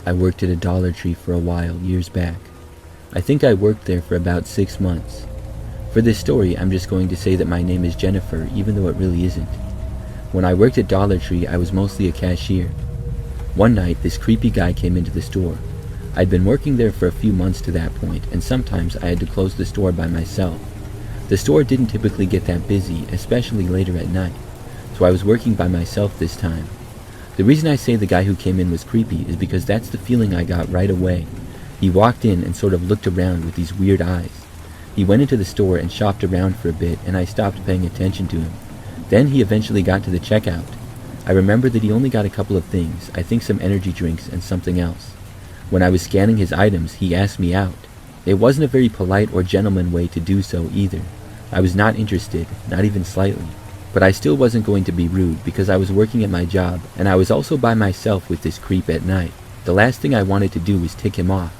I worked at a Dollar Tree for a while, years back. I think I worked there for about 6 months. For this story, I'm just going to say that my name is Jennifer, even though it really isn't. When I worked at Dollar Tree, I was mostly a cashier. One night, this creepy guy came into the store. I'd been working there for a few months to that point, and sometimes I had to close the store by myself. The store didn't typically get that busy, especially later at night, so I was working by myself this time. The reason I say the guy who came in was creepy is because that's the feeling I got right away. He walked in and sort of looked around with these weird eyes. He went into the store and shopped around for a bit, and I stopped paying attention to him. Then he eventually got to the checkout. I remember that he only got a couple of things, I think some energy drinks and something else. When I was scanning his items, he asked me out. It wasn't a very polite or gentleman way to do so either. I was not interested, not even slightly. But I still wasn't going to be rude because I was working at my job, and I was also by myself with this creep at night. The last thing I wanted to do was tick him off,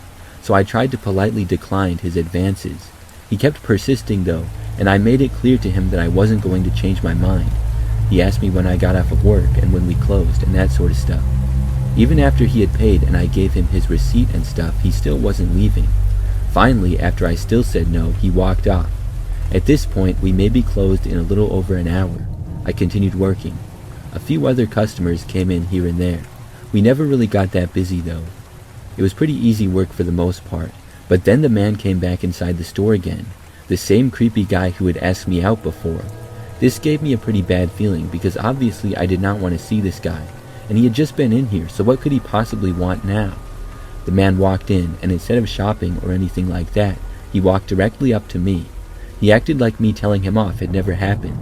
so I tried to politely decline his advances. He kept persisting though, and I made it clear to him that I wasn't going to change my mind. He asked me when I got off of work and when we closed and that sort of stuff. Even after he had paid and I gave him his receipt and stuff, he still wasn't leaving. Finally, after I still said no, he walked off. At this point, we may be closed in a little over an hour. I continued working. A few other customers came in here and there. We never really got that busy though. It was pretty easy work for the most part, but then the man came back inside the store again, the same creepy guy who had asked me out before. This gave me a pretty bad feeling because obviously I did not want to see this guy, and he had just been in here, so what could he possibly want now? The man walked in, and instead of shopping or anything like that, he walked directly up to me. He acted like me telling him off had never happened.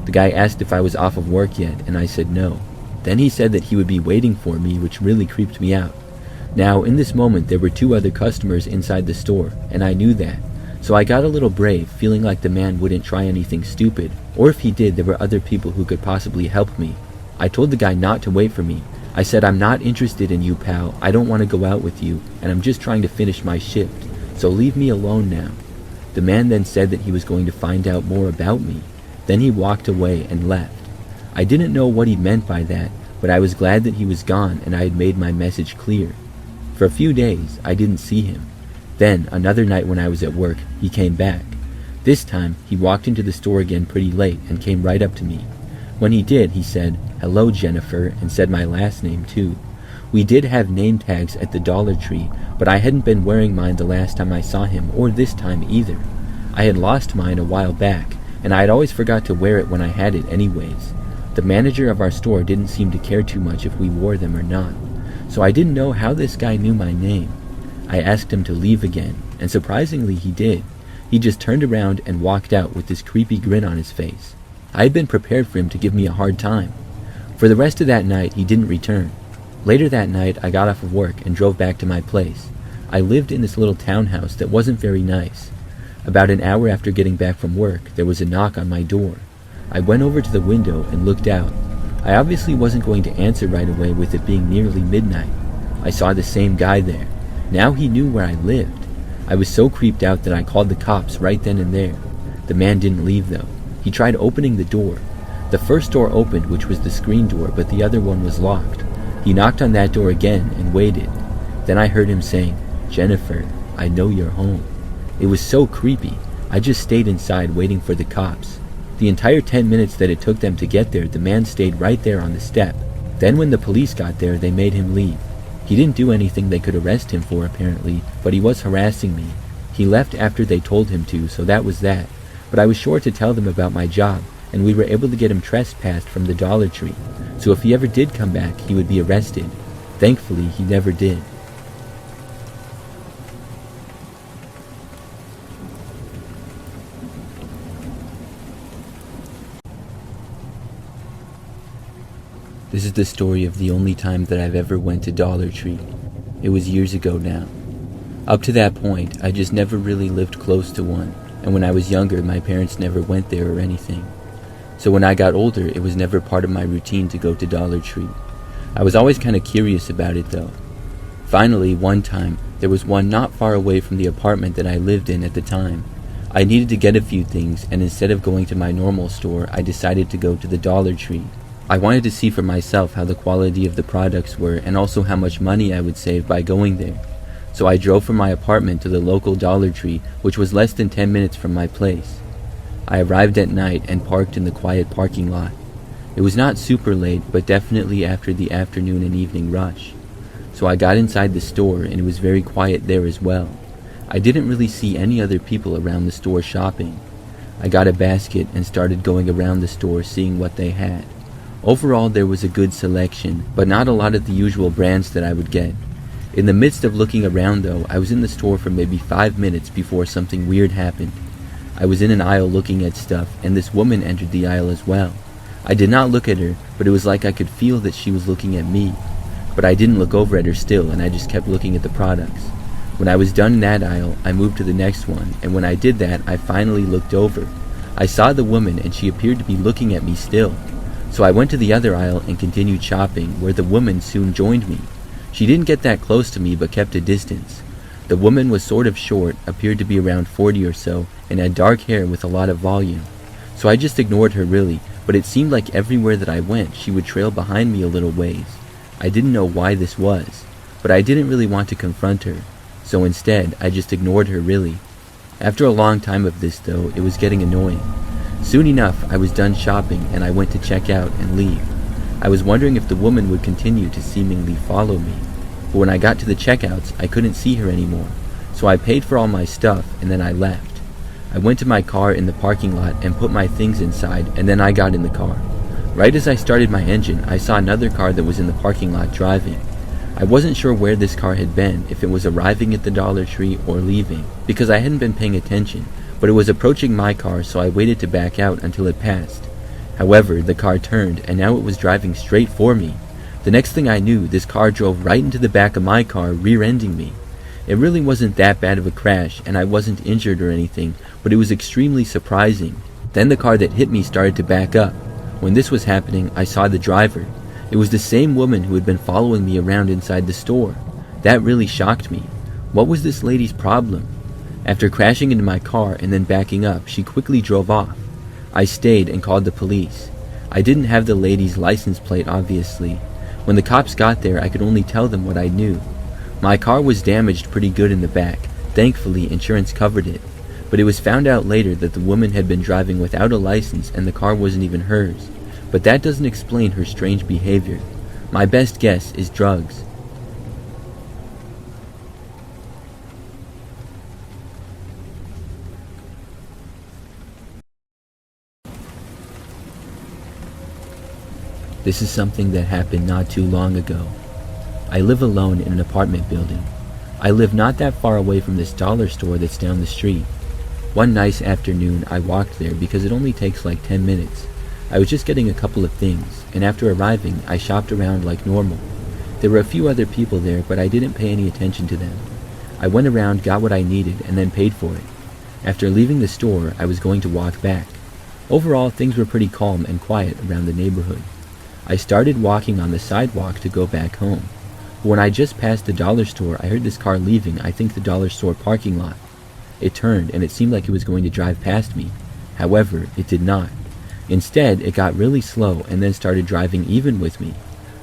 The guy asked if I was off of work yet, and I said no. Then he said that he would be waiting for me, which really creeped me out. Now, in this moment, there were 2 other customers inside the store, and I knew that. So I got a little brave, feeling like the man wouldn't try anything stupid, or if he did, there were other people who could possibly help me. I told the guy not to wait for me. I said, "I'm not interested in you, pal. I don't want to go out with you, and I'm just trying to finish my shift, so leave me alone now." The man then said that he was going to find out more about me. Then he walked away and left. I didn't know what he meant by that, but I was glad that he was gone and I had made my message clear. For a few days, I didn't see him. Then, another night when I was at work, he came back. This time, he walked into the store again pretty late and came right up to me. When he did, he said, "Hello, Jennifer," and said my last name too. We did have name tags at the Dollar Tree, but I hadn't been wearing mine the last time I saw him, or this time either. I had lost mine a while back, and I had always forgot to wear it when I had it anyways. The manager of our store didn't seem to care too much if we wore them or not, so I didn't know how this guy knew my name. I asked him to leave again, and surprisingly he did. He just turned around and walked out with this creepy grin on his face. I had been prepared for him to give me a hard time. For the rest of that night, he didn't return. Later that night, I got off of work and drove back to my place. I lived in this little townhouse that wasn't very nice. About an hour after getting back from work, there was a knock on my door. I went over to the window and looked out. I obviously wasn't going to answer right away with it being nearly midnight. I saw the same guy there. Now he knew where I lived. I was so creeped out that I called the cops right then and there. The man didn't leave though. He tried opening the door. The first door opened, which was the screen door, but the other one was locked. He knocked on that door again and waited. Then I heard him saying, "Jennifer, I know you're home." It was so creepy. I just stayed inside waiting for the cops. The entire 10 minutes that it took them to get there, the man stayed right there on the step. Then when the police got there, they made him leave. He didn't do anything they could arrest him for apparently, but he was harassing me. He left after they told him to, so that was that. But I was sure to tell them about my job, and we were able to get him trespassed from the Dollar Tree. So if he ever did come back, he would be arrested. Thankfully, he never did. This is the story of the only time that I've ever went to Dollar Tree. It was years ago now. Up to that point, I just never really lived close to one, and when I was younger, my parents never went there or anything. So when I got older, it was never part of my routine to go to Dollar Tree. I was always kind of curious about it though. Finally, one time, there was one not far away from the apartment that I lived in at the time. I needed to get a few things, and instead of going to my normal store, I decided to go to the Dollar Tree. I wanted to see for myself how the quality of the products were and also how much money I would save by going there. So I drove from my apartment to the local Dollar Tree, which was less than 10 minutes from my place. I arrived at night and parked in the quiet parking lot. It was not super late, but definitely after the afternoon and evening rush. So I got inside the store and it was very quiet there as well. I didn't really see any other people around the store shopping. I got a basket and started going around the store seeing what they had. Overall there was a good selection, but not a lot of the usual brands that I would get. In the midst of looking around though, I was in the store for maybe 5 minutes before something weird happened. I was in an aisle looking at stuff and this woman entered the aisle as well. I did not look at her, but it was like I could feel that she was looking at me. But I didn't look over at her still and I just kept looking at the products. When I was done in that aisle, I moved to the next one, and when I did that, I finally looked over. I saw the woman and she appeared to be looking at me still. So I went to the other aisle and continued shopping, where the woman soon joined me. She didn't get that close to me but kept a distance. The woman was sort of short, appeared to be around 40 or so, and had dark hair with a lot of volume. So I just ignored her really, but it seemed like everywhere that I went, she would trail behind me a little ways. I didn't know why this was, but I didn't really want to confront her. So instead, I just ignored her really. After a long time of this though, it was getting annoying. Soon enough, I was done shopping and I went to check out and leave. I was wondering if the woman would continue to seemingly follow me. But when I got to the checkouts, I couldn't see her anymore. So I paid for all my stuff and then I left. I went to my car in the parking lot and put my things inside, and then I got in the car. Right as I started my engine, I saw another car that was in the parking lot driving. I wasn't sure where this car had been, if it was arriving at the Dollar Tree or leaving, because I hadn't been paying attention, but it was approaching my car, so I waited to back out until it passed. However, the car turned, and now it was driving straight for me. The next thing I knew, this car drove right into the back of my car, rear-ending me. It really wasn't that bad of a crash, and I wasn't injured or anything, but it was extremely surprising. Then the car that hit me started to back up. When this was happening, I saw the driver. It was the same woman who had been following me around inside the store. That really shocked me. What was this lady's problem? After crashing into my car and then backing up, she quickly drove off. I stayed and called the police. I didn't have the lady's license plate, obviously. When the cops got there, I could only tell them what I knew. My car was damaged pretty good in the back. Thankfully, insurance covered it. But it was found out later that the woman had been driving without a license and the car wasn't even hers. But that doesn't explain her strange behavior. My best guess is drugs. This is something that happened not too long ago. I live alone in an apartment building. I live not that far away from this dollar store that's down the street. One nice afternoon, I walked there because it only takes like 10 minutes. I was just getting a couple of things, and after arriving, I shopped around like normal. There were a few other people there, but I didn't pay any attention to them. I went around, got what I needed, and then paid for it. After leaving the store, I was going to walk back. Overall, things were pretty calm and quiet around the neighborhood. I started walking on the sidewalk to go back home. But when I just passed the dollar store, I heard this car leaving, I think the dollar store parking lot. It turned, and it seemed like it was going to drive past me. However, it did not. Instead, it got really slow and then started driving even with me.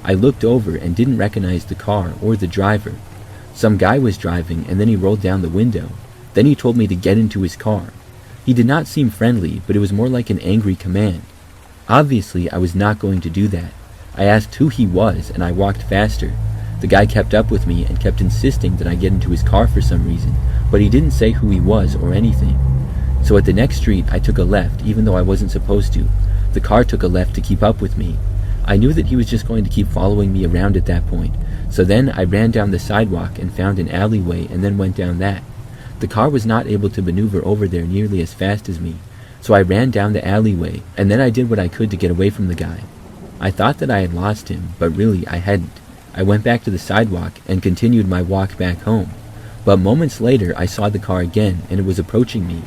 I looked over and didn't recognize the car or the driver. Some guy was driving and then he rolled down the window. Then he told me to get into his car. He did not seem friendly, but it was more like an angry command. Obviously, I was not going to do that. I asked who he was and I walked faster. The guy kept up with me and kept insisting that I get into his car for some reason, but he didn't say who he was or anything. So at the next street, I took a left, even though I wasn't supposed to. The car took a left to keep up with me. I knew that he was just going to keep following me around at that point. So then I ran down the sidewalk and found an alleyway and then went down that. The car was not able to maneuver over there nearly as fast as me. So I ran down the alleyway, and then I did what I could to get away from the guy. I thought that I had lost him, but really I hadn't. I went back to the sidewalk and continued my walk back home. But moments later, I saw the car again, and it was approaching me.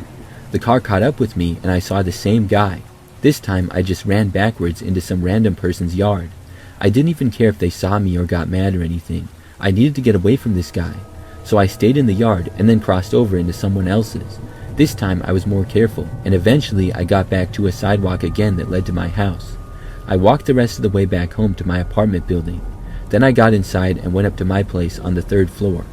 The car caught up with me, and I saw the same guy. This time, I just ran backwards into some random person's yard. I didn't even care if they saw me or got mad or anything. I needed to get away from this guy. So I stayed in the yard and then crossed over into someone else's. This time, I was more careful, and eventually I got back to a sidewalk again that led to my house. I walked the rest of the way back home to my apartment building. Then I got inside and went up to my place on the 3rd floor.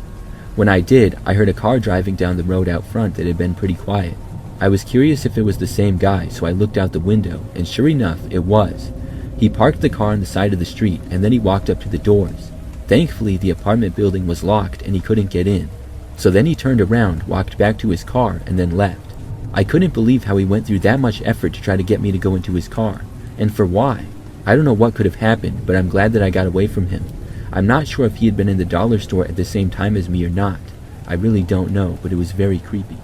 When I did, I heard a car driving down the road out front that had been pretty quiet. I was curious if it was the same guy, so I looked out the window, and sure enough, it was. He parked the car on the side of the street, and then he walked up to the doors. Thankfully, the apartment building was locked and he couldn't get in. So then he turned around, walked back to his car, and then left. I couldn't believe how he went through that much effort to try to get me to go into his car. And for why? I don't know what could have happened, but I'm glad that I got away from him. I'm not sure if he had been in the dollar store at the same time as me or not. I really don't know, but it was very creepy.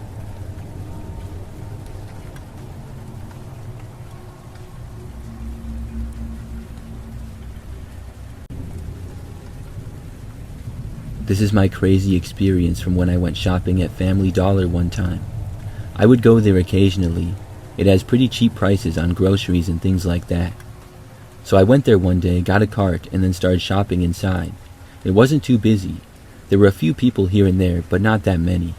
This is my crazy experience from when I went shopping at Family Dollar one time. I would go there occasionally. It has pretty cheap prices on groceries and things like that. So I went there one day, got a cart, and then started shopping inside. It wasn't too busy. There were a few people here and there, but not that many.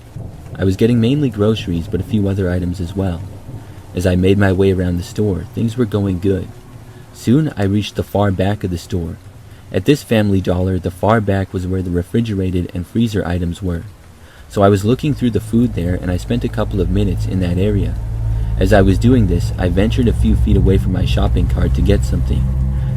I was getting mainly groceries, but a few other items as well. As I made my way around the store, things were going good. Soon I reached the far back of the store. At this Family Dollar, the far back was where the refrigerated and freezer items were. So I was looking through the food there, and I spent a couple of minutes in that area. As I was doing this, I ventured a few feet away from my shopping cart to get something.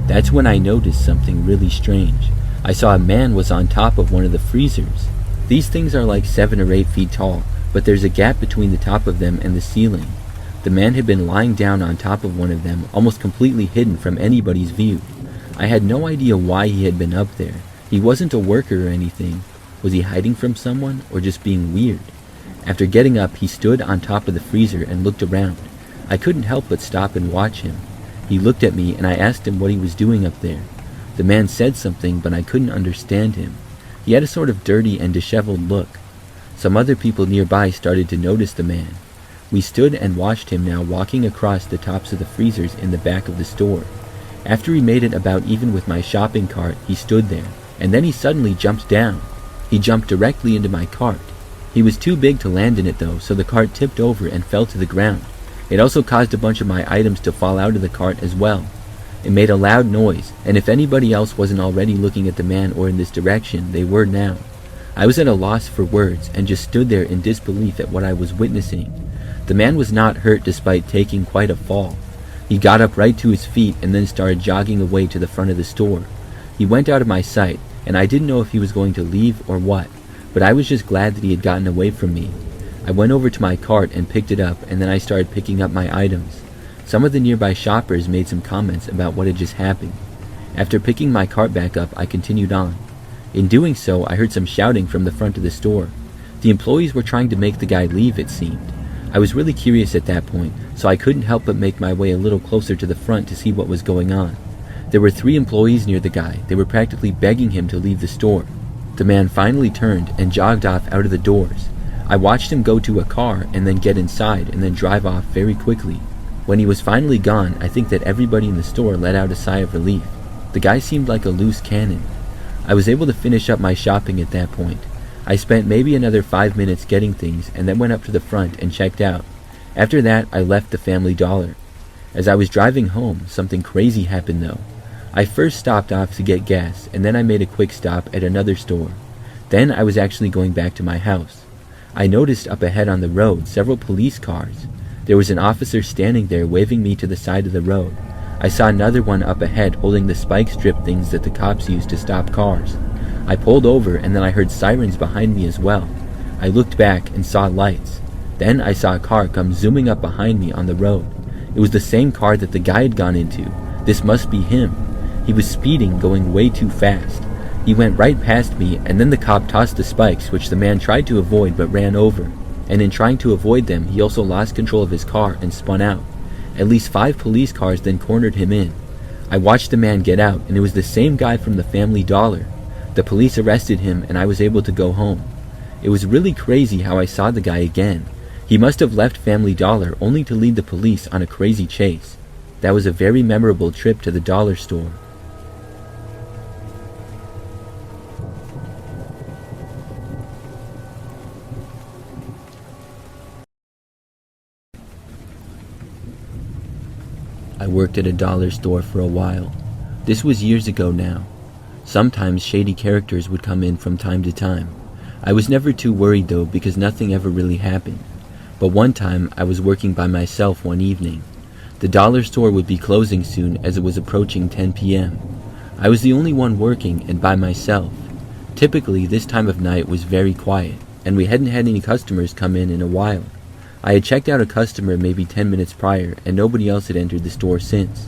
That's when I noticed something really strange. I saw a man was on top of one of the freezers. These things are like 7 or 8 feet tall, but there's a gap between the top of them and the ceiling. The man had been lying down on top of one of them, almost completely hidden from anybody's view. I had no idea why he had been up there. He wasn't a worker or anything. Was he hiding from someone, or just being weird? After getting up, he stood on top of the freezer and looked around. I couldn't help but stop and watch him. He looked at me, and I asked him what he was doing up there. The man said something, but I couldn't understand him. He had a sort of dirty and disheveled look. Some other people nearby started to notice the man. We stood and watched him now walking across the tops of the freezers in the back of the store. After he made it about even with my shopping cart, he stood there, and then he suddenly jumped down. He jumped directly into my cart. He was too big to land in it though, so the cart tipped over and fell to the ground. It also caused a bunch of my items to fall out of the cart as well. It made a loud noise, and if anybody else wasn't already looking at the man or in this direction, they were now. I was at a loss for words and just stood there in disbelief at what I was witnessing. The man was not hurt despite taking quite a fall. He got up right to his feet and then started jogging away to the front of the store. He went out of my sight, and I didn't know if he was going to leave or what, but I was just glad that he had gotten away from me. I went over to my cart and picked it up, and then I started picking up my items. Some of the nearby shoppers made some comments about what had just happened. After picking my cart back up, I continued on. In doing so, I heard some shouting from the front of the store. The employees were trying to make the guy leave, it seemed. I was really curious at that point, so I couldn't help but make my way a little closer to the front to see what was going on. There were 3 employees near the guy. They were practically begging him to leave the store. The man finally turned and jogged off out of the doors. I watched him go to a car and then get inside and then drive off very quickly. When he was finally gone, I think that everybody in the store let out a sigh of relief. The guy seemed like a loose cannon. I was able to finish up my shopping at that point. I spent maybe another 5 minutes getting things and then went up to the front and checked out. After that, I left the Family Dollar. As I was driving home, something crazy happened though. I first stopped off to get gas, and then I made a quick stop at another store. Then I was actually going back to my house. I noticed up ahead on the road several police cars. There was an officer standing there waving me to the side of the road. I saw another one up ahead holding the spike strip things that the cops use to stop cars. I pulled over, and then I heard sirens behind me as well. I looked back and saw lights. Then I saw a car come zooming up behind me on the road. It was the same car that the guy had gone into. This must be him. He was speeding, going way too fast. He went right past me, and then the cop tossed the spikes, which the man tried to avoid but ran over. And in trying to avoid them, he also lost control of his car and spun out. At least 5 police cars then cornered him in. I watched the man get out, and it was the same guy from the Family Dollar. The police arrested him, and I was able to go home. It was really crazy how I saw the guy again. He must have left Family Dollar only to lead the police on a crazy chase. That was a very memorable trip to the dollar store. I worked at a dollar store for a while. This was years ago now. Sometimes shady characters would come in from time to time. I was never too worried though, because nothing ever really happened. But one time I was working by myself one evening. The dollar store would be closing soon as it was approaching 10 p.m. I was the only one working and by myself. Typically this time of night was very quiet, and we hadn't had any customers come in a while. I had checked out a customer maybe 10 minutes prior, and nobody else had entered the store since.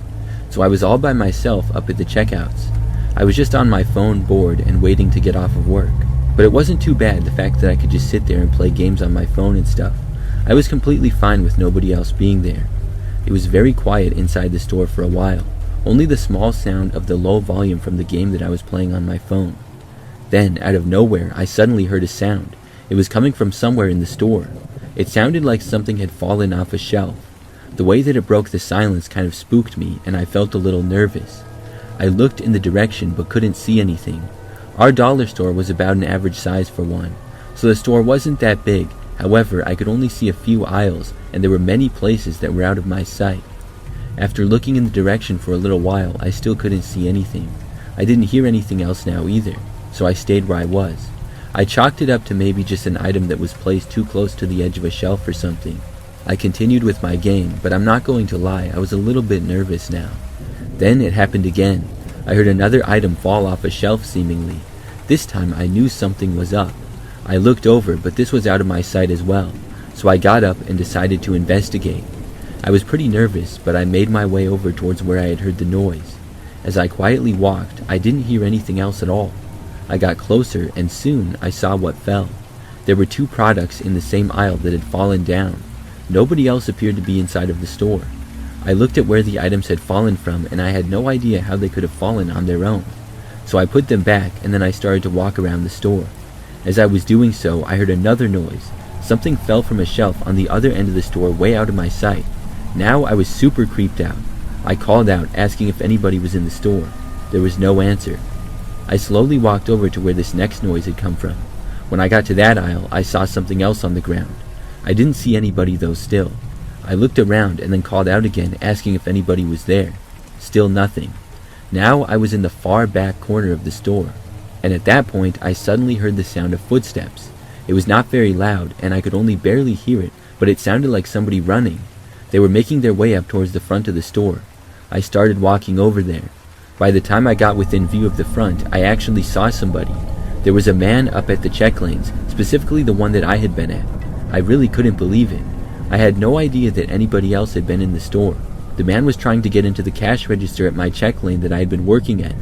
So I was all by myself up at the checkouts. I was just on my phone, bored and waiting to get off of work. But it wasn't too bad, the fact that I could just sit there and play games on my phone and stuff. I was completely fine with nobody else being there. It was very quiet inside the store for a while, only the small sound of the low volume from the game that I was playing on my phone. Then, out of nowhere, I suddenly heard a sound. It was coming from somewhere in the store. It sounded like something had fallen off a shelf. The way that it broke the silence kind of spooked me, and I felt a little nervous. I looked in the direction but couldn't see anything. Our dollar store was about an average size for one, so the store wasn't that big. However, I could only see a few aisles, and there were many places that were out of my sight. After looking in the direction for a little while, I still couldn't see anything. I didn't hear anything else now either, so I stayed where I was. I chalked it up to maybe just an item that was placed too close to the edge of a shelf or something. I continued with my game, but I'm not going to lie, I was a little bit nervous now. Then it happened again. I heard another item fall off a shelf seemingly. This time I knew something was up. I looked over, but this was out of my sight as well, so I got up and decided to investigate. I was pretty nervous, but I made my way over towards where I had heard the noise. As I quietly walked, I didn't hear anything else at all. I got closer, and soon I saw what fell. There were two products in the same aisle that had fallen down. Nobody else appeared to be inside of the store. I looked at where the items had fallen from, and I had no idea how they could have fallen on their own. So I put them back, and then I started to walk around the store. As I was doing so, I heard another noise. Something fell from a shelf on the other end of the store way out of my sight. Now I was super creeped out. I called out, asking if anybody was in the store. There was no answer. I slowly walked over to where this next noise had come from. When I got to that aisle, I saw something else on the ground. I didn't see anybody though still. I looked around and then called out again, asking if anybody was there. Still nothing. Now I was in the far back corner of the store, and at that point I suddenly heard the sound of footsteps. It was not very loud, and I could only barely hear it, but it sounded like somebody running. They were making their way up towards the front of the store. I started walking over there. By the time I got within view of the front, I actually saw somebody. There was a man up at the check lanes, specifically the one that I had been at. I really couldn't believe it. I had no idea that anybody else had been in the store. The man was trying to get into the cash register at my check lane that I had been working at.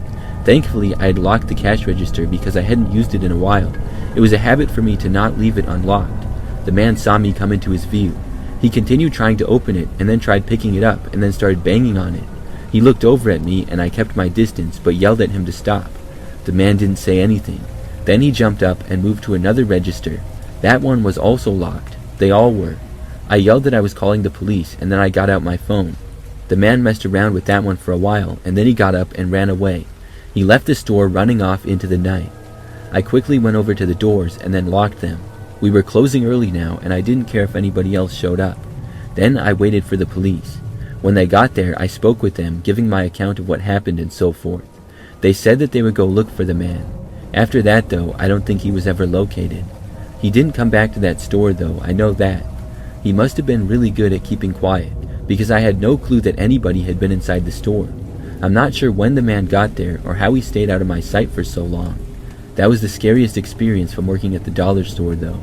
Thankfully, I had locked the cash register because I hadn't used it in a while. It was a habit for me to not leave it unlocked. The man saw me come into his view. He continued trying to open it, and then tried picking it up, and then started banging on it. He looked over at me, and I kept my distance, but yelled at him to stop. The man didn't say anything. Then he jumped up and moved to another register. That one was also locked. They all were. I yelled that I was calling the police, and then I got out my phone. The man messed around with that one for a while, and then he got up and ran away. He left the store running off into the night. I quickly went over to the doors and then locked them. We were closing early now, and I didn't care if anybody else showed up. Then I waited for the police. When they got there, I spoke with them, giving my account of what happened and so forth. They said that they would go look for the man. After that, though, I don't think he was ever located. He didn't come back to that store, though, I know that. He must have been really good at keeping quiet, because I had no clue that anybody had been inside the store. I'm not sure when the man got there or how he stayed out of my sight for so long. That was the scariest experience from working at the dollar store, though.